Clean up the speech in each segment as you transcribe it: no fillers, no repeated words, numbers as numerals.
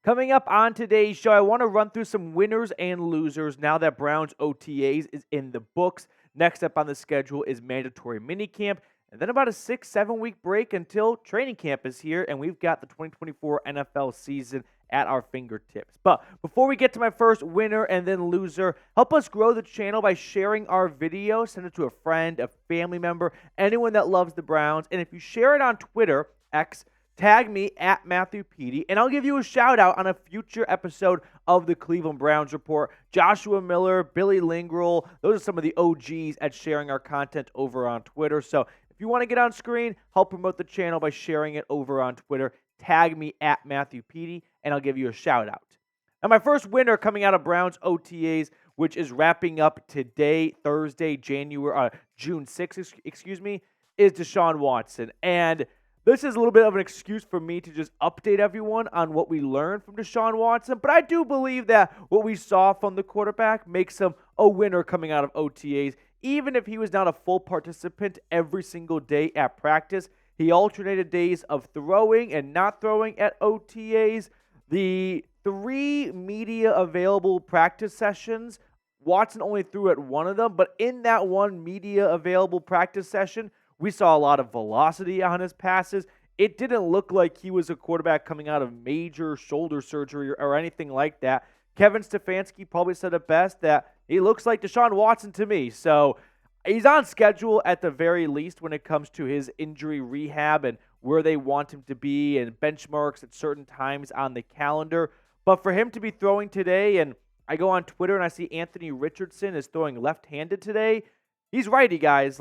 Coming up on today's show, I want to run through some winners and losers now that Browns OTAs is in the books. Next up on the schedule is mandatory minicamp, and then about a 6-7 week break until training camp is here, and we've got the 2024 NFL season at our fingertips. But before we get to my first winner and then loser, help us grow the channel by sharing our video. Send it to a friend, a family member, anyone that loves the Browns. And if you share it on Twitter, X, tag me at Matthew Petey, and I'll give you a shout out on a future episode of the Cleveland Browns Report. Joshua Miller, Billy Lingrel, those are some of the OGs at sharing our content over on Twitter. So if you want to get on screen, help promote the channel by sharing it over on Twitter. Tag me at Matthew Petey, and I'll give you a shout out. Now, my first winner coming out of Browns OTAs, which is wrapping up today, Thursday, June 6th, is Deshaun Watson. And this is a little bit of an excuse for me to just update everyone on what we learned from Deshaun Watson, but I do believe that what we saw from the quarterback makes him a winner coming out of OTAs. Even if he was not a full participant every single day at practice, he alternated days of throwing and not throwing at OTAs. The 3 media available practice sessions, Watson only threw at one of them, but in that one media available practice session, we saw a lot of velocity on his passes. It didn't look like he was a quarterback coming out of major shoulder surgery or anything like that. Kevin Stefanski probably said it best that he looks like Deshaun Watson to me. So he's on schedule at the very least when it comes to his injury rehab and where they want him to be and benchmarks at certain times on the calendar. But for him to be throwing today, and I go on Twitter and I see Anthony Richardson is throwing left-handed today, he's righty, guys.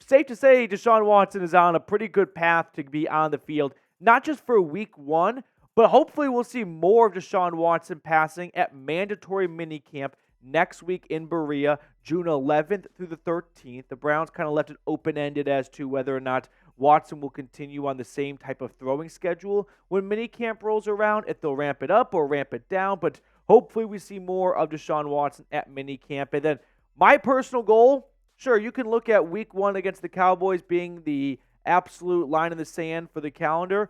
Safe to say Deshaun Watson is on a pretty good path to be on the field, not just for week 1, but hopefully we'll see more of Deshaun Watson passing at mandatory minicamp next week in Berea, June 11th through the 13th. The Browns kind of left it open-ended as to whether or not Watson will continue on the same type of throwing schedule when minicamp rolls around, if they'll ramp it up or ramp it down, but hopefully we see more of Deshaun Watson at minicamp. And then my personal goal, sure, you can look at week 1 against the Cowboys being the absolute line in the sand for the calendar.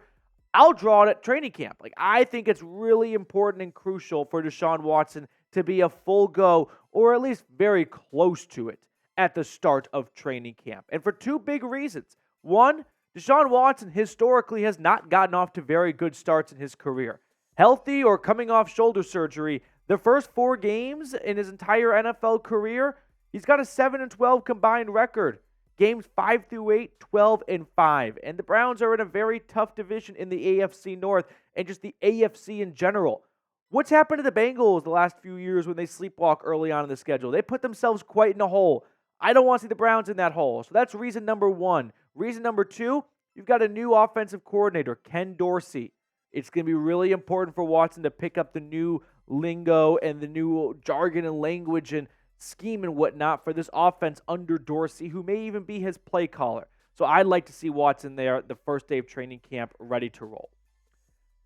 I'll draw it at training camp. I think it's really important and crucial for Deshaun Watson to be a full go, or at least very close to it, at the start of training camp. And for 2 big reasons. One, Deshaun Watson historically has not gotten off to very good starts in his career. Healthy or coming off shoulder surgery, the first 4 games in his entire NFL career, he's got a 7-12 combined record. Games 5 through 8, 12-5. And the Browns are in a very tough division in the AFC North and just the AFC in general. What's happened to the Bengals the last few years when they sleepwalk early on in the schedule? They put themselves quite in a hole. I don't want to see the Browns in that hole. So that's reason number 1. Reason number 2, you've got a new offensive coordinator, Ken Dorsey. It's going to be really important for Watson to pick up the new lingo and the new jargon and language and scheme and whatnot for this offense under Dorsey, who may even be his play caller. So I'd like to see Watson there the first day of training camp ready to roll.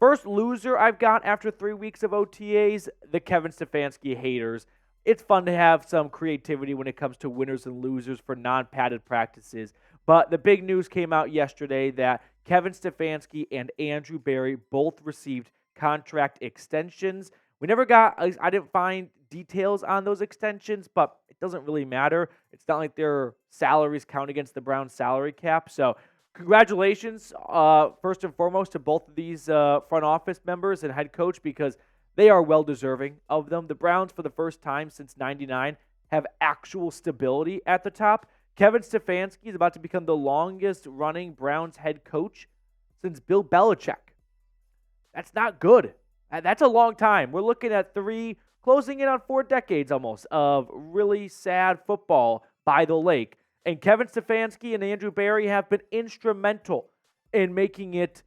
First loser I've got after 3 weeks of OTAs, the Kevin Stefanski haters. It's fun to have some creativity when it comes to winners and losers for non-padded practices. But the big news came out yesterday that Kevin Stefanski and Andrew Berry both received contract extensions. We never got, I didn't find details on those extensions, but it doesn't really matter. It's not like their salaries count against the Browns salary cap. So congratulations, first and foremost, to both of these front office members and head coach, because they are well-deserving of them. The Browns, for the first time since '99, have actual stability at the top. Kevin Stefanski is about to become the longest-running Browns head coach since Bill Belichick. That's not good. That's a long time. We're looking at closing in on 4 decades almost of really sad football by the lake. And Kevin Stefanski and Andrew Berry have been instrumental in making it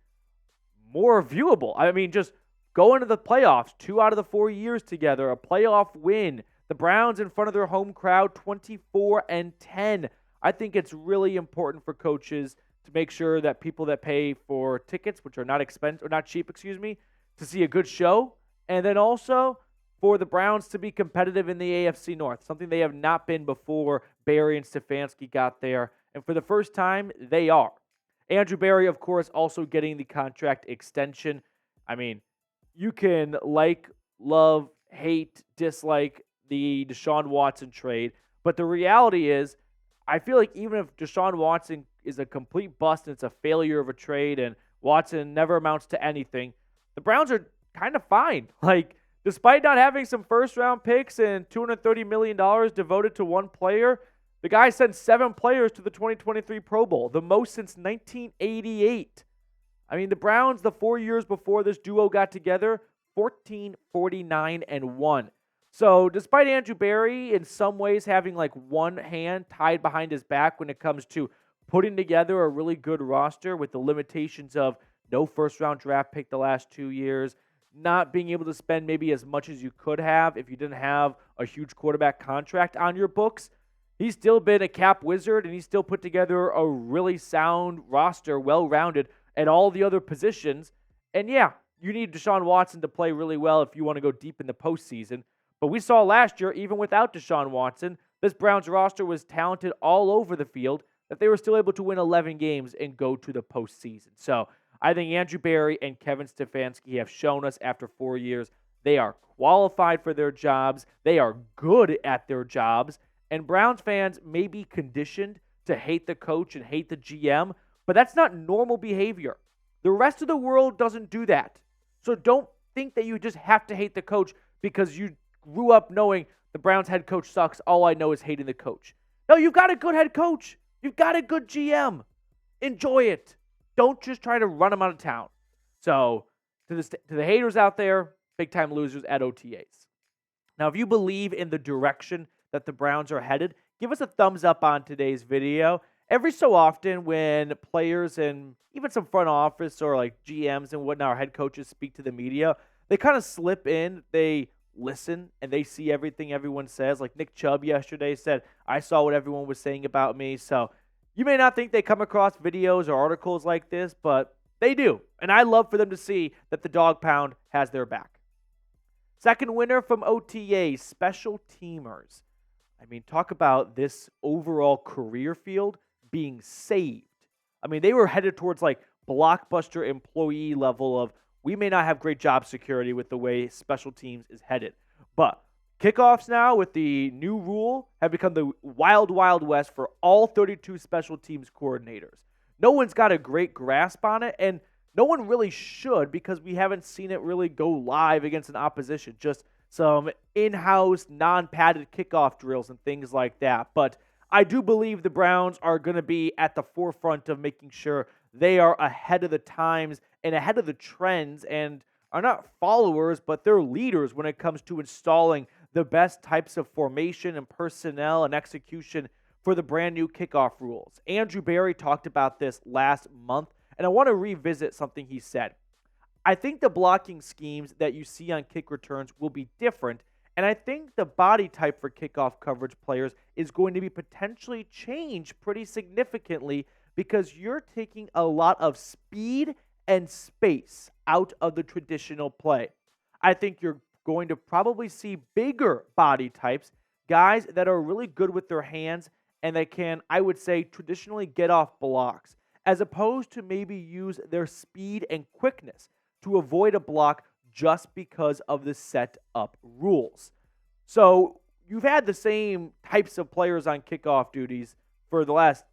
more viewable. I mean, just going to the playoffs 2 out of the 4 years together, a playoff win. The Browns in front of their home crowd, 24-10. I think it's really important for coaches to make sure that people that pay for tickets, which are not cheap, to see a good show, and then also for the Browns to be competitive in the AFC North, something they have not been before Berry and Stefanski got there. And for the first time, they are. Andrew Berry, of course, also getting the contract extension. I mean, you can like, love, hate, dislike the Deshaun Watson trade, but the reality is, I feel like even if Deshaun Watson is a complete bust and it's a failure of a trade and Watson never amounts to anything, the Browns are kind of fine. Like, despite not having some first round picks and $230 million devoted to one player, the guy sent 7 players to the 2023 Pro Bowl, the most since 1988. I mean, the Browns, the 4 years before this duo got together, 14, 49, and 1. So, despite Andrew Berry in some ways having like one hand tied behind his back when it comes to putting together a really good roster with the limitations of no first round draft pick the last 2 years, not being able to spend maybe as much as you could have if you didn't have a huge quarterback contract on your books, he's still been a cap wizard and he's still put together a really sound roster, well rounded at all the other positions. And yeah, you need Deshaun Watson to play really well if you want to go deep in the postseason. But we saw last year, even without Deshaun Watson, this Browns roster was talented all over the field, that they were still able to win 11 games and go to the postseason. So I think Andrew Berry and Kevin Stefanski have shown us after 4 years they are qualified for their jobs, they are good at their jobs, and Browns fans may be conditioned to hate the coach and hate the GM, but that's not normal behavior. The rest of the world doesn't do that. So don't think that you just have to hate the coach because you grew up knowing the Browns head coach sucks. All I know is hating the coach. No, you've got a good head coach. You've got a good GM. Enjoy it. Don't just try to run them out of town. So to the haters out there, big time losers at OTAs. Now, if you believe in the direction that the Browns are headed, give us a thumbs up on today's video. Every so often when players and even some front office or like GMs and whatnot, or head coaches speak to the media, they kind of slip in, they listen, and they see everything everyone says. Like Nick Chubb yesterday said, I saw what everyone was saying about me. So you may not think they come across videos or articles like this, but they do. And I love for them to see that the dog pound has their back. Second winner from OTAs, special teamers. I mean, talk about this overall career field being saved. I mean, they were headed towards like blockbuster employee level of we may not have great job security with the way special teams is headed. But kickoffs now with the new rule have become the wild, wild west for all 32 special teams coordinators. No one's got a great grasp on it, and no one really should because we haven't seen it really go live against an opposition. Just some in-house, non-padded kickoff drills and things like that. But I do believe the Browns are going to be at the forefront of making sure they are ahead of the times and ahead of the trends and are not followers, but they're leaders when it comes to installing the best types of formation and personnel and execution for the brand new kickoff rules. Andrew Berry talked about this last month, and I want to revisit something he said. I think the blocking schemes that you see on kick returns will be different, and I think the body type for kickoff coverage players is going to be potentially changed pretty significantly because you're taking a lot of speed and space out of the traditional play. I think you're going to probably see bigger body types, guys that are really good with their hands and that can, I would say, traditionally get off blocks, as opposed to maybe use their speed and quickness to avoid a block just because of the set up rules. So you've had the same types of players on kickoff duties for the last,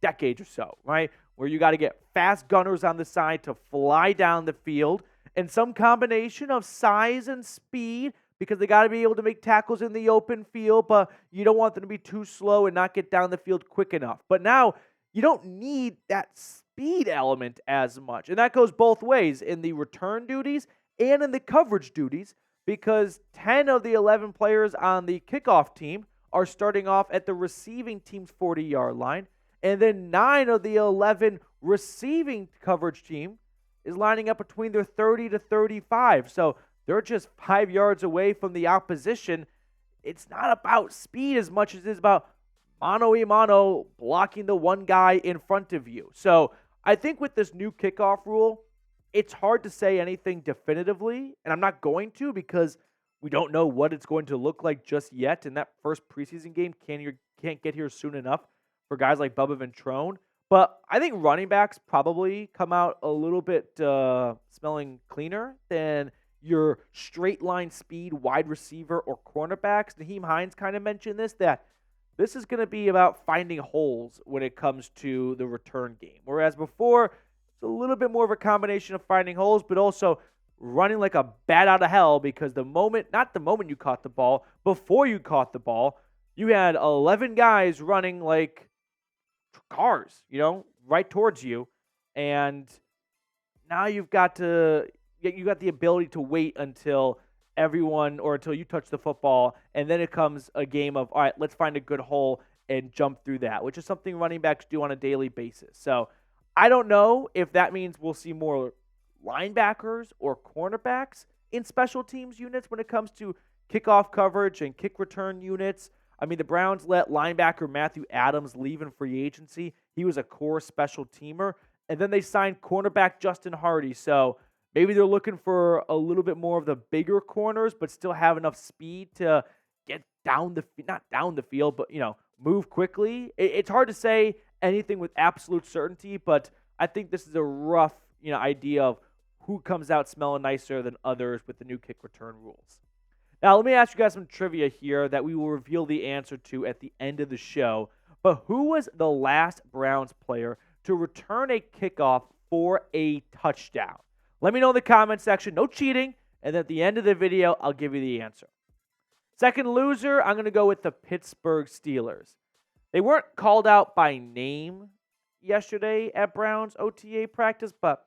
decade or so, right? Where you got to get fast gunners on the side to fly down the field and some combination of size and speed because they got to be able to make tackles in the open field, but you don't want them to be too slow and not get down the field quick enough. But now you don't need that speed element as much. And that goes both ways in the return duties and in the coverage duties because 10 of the 11 players on the kickoff team are starting off at the receiving team's 40-yard line. And then 9 of the 11 receiving coverage team is lining up between their 30 to 35. So they're just 5 yards away from the opposition. It's not about speed as much as it is about mano-a-mano blocking the one guy in front of you. So I think with this new kickoff rule, it's hard to say anything definitively, and I'm not going to because we don't know what it's going to look like just yet. And that first preseason game can't get here soon enough for guys like Bubba Ventrone. But I think running backs probably come out a little bit smelling cleaner than your straight line speed wide receiver or cornerbacks. Naheem Hines kind of mentioned that this is going to be about finding holes when it comes to the return game. Whereas before, it's a little bit more of a combination of finding holes, but also running like a bat out of hell, because not the moment you caught the ball, before you caught the ball, you had 11 guys running like cars, right towards you. And now you got the ability to wait until until you touch the football, and then it comes a game of, all right, let's find a good hole and jump through that, which is something running backs do on a daily basis. So I don't know if that means we'll see more linebackers or cornerbacks in special teams units when it comes to kickoff coverage and kick return units. I mean, the Browns let linebacker Matthew Adams leave in free agency. He was a core special teamer. And then they signed cornerback Justin Hardy. So maybe they're looking for a little bit more of the bigger corners, but still have enough speed to get not down the field, but, move quickly. It's hard to say anything with absolute certainty, but I think this is a rough, idea of who comes out smelling nicer than others with the new kick return rules. Now, let me ask you guys some trivia here that we will reveal the answer to at the end of the show. But who was the last Browns player to return a kickoff for a touchdown? Let me know in the comment section. No cheating. And then at the end of the video, I'll give you the answer. Second loser, I'm going to go with the Pittsburgh Steelers. They weren't called out by name yesterday at Browns OTA practice, but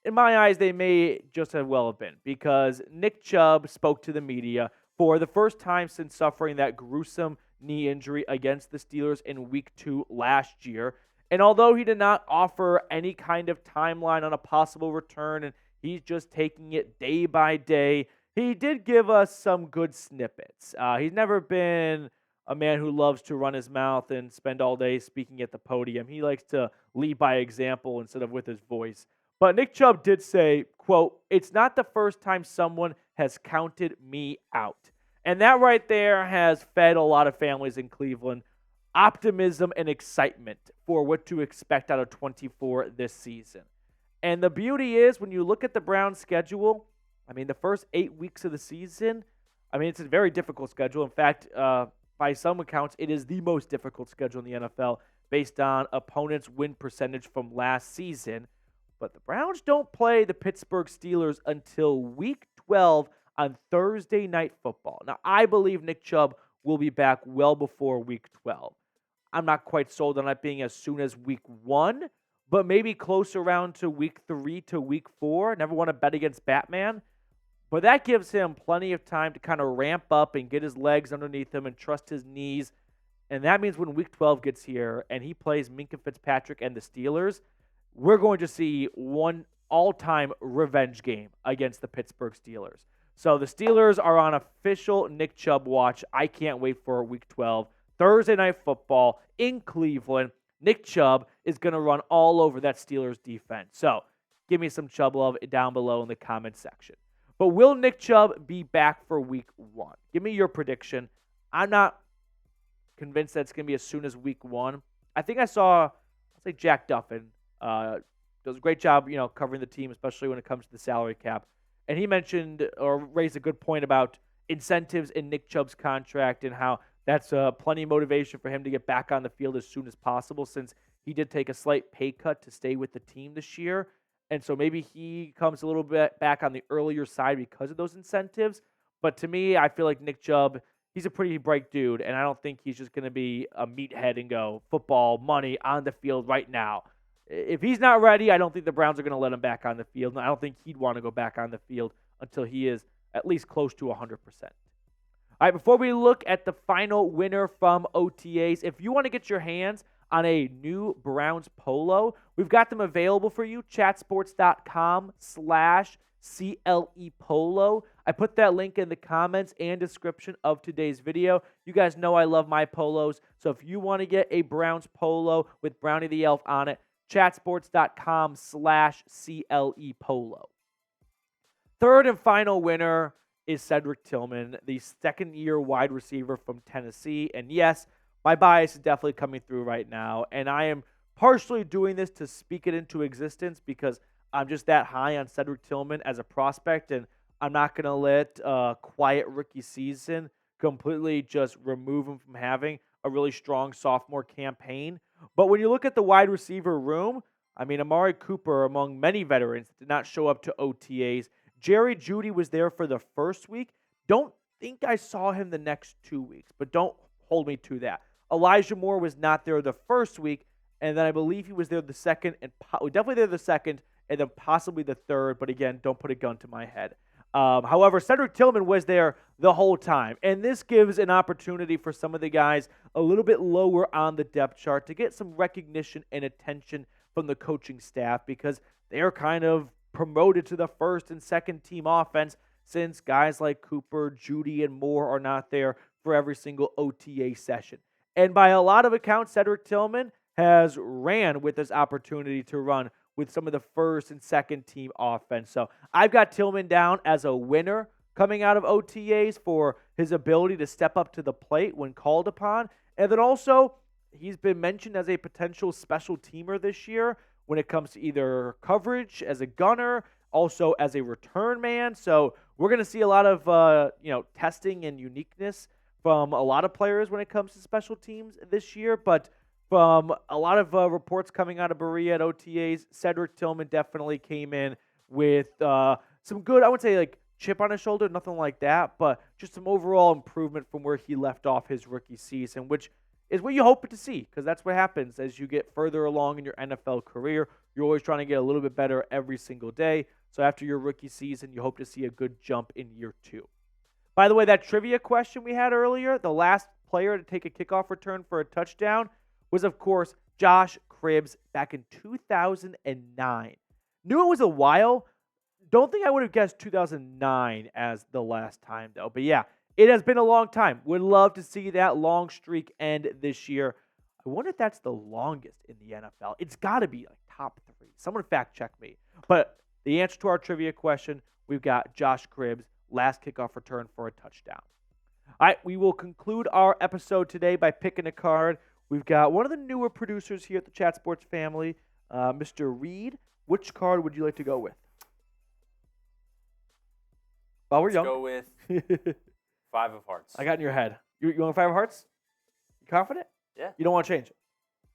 in my eyes, they may just have well have been, because Nick Chubb spoke to the media for the first time since suffering that gruesome knee injury against the Steelers in Week 2 last year. And although he did not offer any kind of timeline on a possible return, and he's just taking it day by day, he did give us some good snippets. He's never been a man who loves to run his mouth and spend all day speaking at the podium. He likes to lead by example instead of with his voice. But Nick Chubb did say, quote, "It's not the first time someone has counted me out." And that right there has fed a lot of families in Cleveland optimism and excitement for what to expect out of 24 this season. And the beauty is, when you look at the Browns' schedule, I mean, the first 8 weeks of the season, it's a very difficult schedule. In fact, by some accounts, it is the most difficult schedule in the NFL based on opponents' win percentage from last season. But the Browns don't play the Pittsburgh Steelers until Week 12 on Thursday Night Football. Now, I believe Nick Chubb will be back well before Week 12. I'm not quite sold on it being as soon as Week 1, but maybe close around to Week 3 to Week 4. Never want to bet against Batman. But that gives him plenty of time to kind of ramp up and get his legs underneath him and trust his knees. And that means when Week 12 gets here and he plays Minkah Fitzpatrick and the Steelers, we're going to see one all-time revenge game against the Pittsburgh Steelers. So the Steelers are on official Nick Chubb watch. I can't wait for Week 12. Thursday Night Football in Cleveland. Nick Chubb is going to run all over that Steelers defense. So give me some Chubb love down below in the comment section. But will Nick Chubb be back for Week 1? Give me your prediction. I'm not convinced that it's going to be as soon as Week 1. I think I saw, Jack Duffin does a great job, covering the team, especially when it comes to the salary cap. And he mentioned or raised a good point about incentives in Nick Chubb's contract and how that's plenty of motivation for him to get back on the field as soon as possible, since he did take a slight pay cut to stay with the team this year. And so maybe he comes a little bit back on the earlier side because of those incentives. But to me, I feel like Nick Chubb, he's a pretty bright dude, and I don't think he's just going to be a meathead and go football, money on the field right now. If he's not ready, I don't think the Browns are going to let him back on the field. And I don't think he'd want to go back on the field until he is at least close to 100%. All right, before we look at the final winner from OTAs, if you want to get your hands on a new Browns polo, we've got them available for you, chatsports.com/CLE polo. I put that link in the comments and description of today's video. You guys know I love my polos, so if you want to get a Browns polo with Brownie the Elf on it, chatsports.com/CLE polo. Third and final winner is Cedric Tillman, the second-year wide receiver from Tennessee. And yes, my bias is definitely coming through right now, and I am partially doing this to speak it into existence because I'm just that high on Cedric Tillman as a prospect, and I'm not going to let quiet rookie season completely just remove him from having a really strong sophomore campaign. But when you look at the wide receiver room, I mean, Amari Cooper, among many veterans, did not show up to OTAs. Jerry Jeudy was there for the first week. Don't think I saw him the next 2 weeks, but don't hold me to that. Elijah Moore was not there the first week, and then I believe he was there the second, and definitely there the second, and then possibly the third. But again, don't put a gun to my head. However, Cedric Tillman was there the whole time, and this gives an opportunity for some of the guys a little bit lower on the depth chart to get some recognition and attention from the coaching staff because they're kind of promoted to the first and second team offense since guys like Cooper, Jeudy, and Moore are not there for every single OTA session. And by a lot of accounts, Cedric Tillman has ran with this opportunity to run with some of the first and second team offense. So I've got Tillman down as a winner coming out of OTAs for his ability to step up to the plate when called upon. And then also, he's been mentioned as a potential special teamer this year when it comes to either coverage as a gunner, also as a return man. So we're going to see a lot of testing and uniqueness from a lot of players when it comes to special teams this year. But from a lot of reports coming out of Berea at OTAs, Cedric Tillman definitely came in with some good, I wouldn't say like chip on his shoulder, nothing like that, but just some overall improvement from where he left off his rookie season, which is what you hope to see because that's what happens as you get further along in your NFL career. You're always trying to get a little bit better every single day. So after your rookie season, you hope to see a good jump in year 2. By the way, that trivia question we had earlier, the last player to take a kickoff return for a touchdown was, of course, Josh Cribbs back in 2009. Knew it was a while. Don't think I would have guessed 2009 as the last time, though. But yeah, it has been a long time. Would love to see that long streak end this year. I wonder if that's the longest in the NFL. It's got to be like top 3. Someone fact check me. But the answer to our trivia question, we've got Josh Cribbs, last kickoff return for a touchdown. All right, we will conclude our episode today by picking a card. We've got one of the newer producers here at the Chat Sports family, Mr. Reed. Which card would you like to go with? Well, we're young. Let's go with 5 of hearts. I got in your head. You want 5 of hearts? You confident? Yeah. You don't want to change it?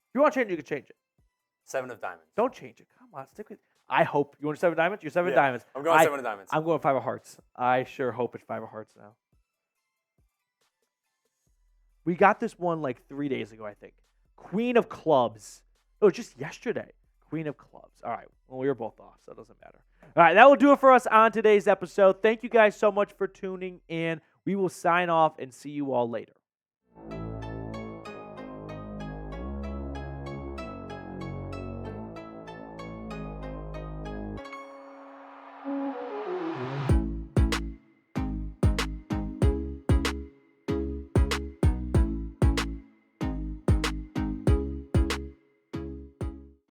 If you want to change it, you can change it. 7 of diamonds. Don't change it. Come on, stick with it. I hope. You want 7 of diamonds? You're 7 of diamonds. I'm going 7 of diamonds. I'm going 5 of hearts. I sure hope it's 5 of hearts now. We got this one like 3 days ago, I think. Queen of clubs. Oh, just yesterday. Queen of clubs. All right. Well, we were both off, so it doesn't matter. All right. That will do it for us on today's episode. Thank you guys so much for tuning in. We will sign off and see you all later.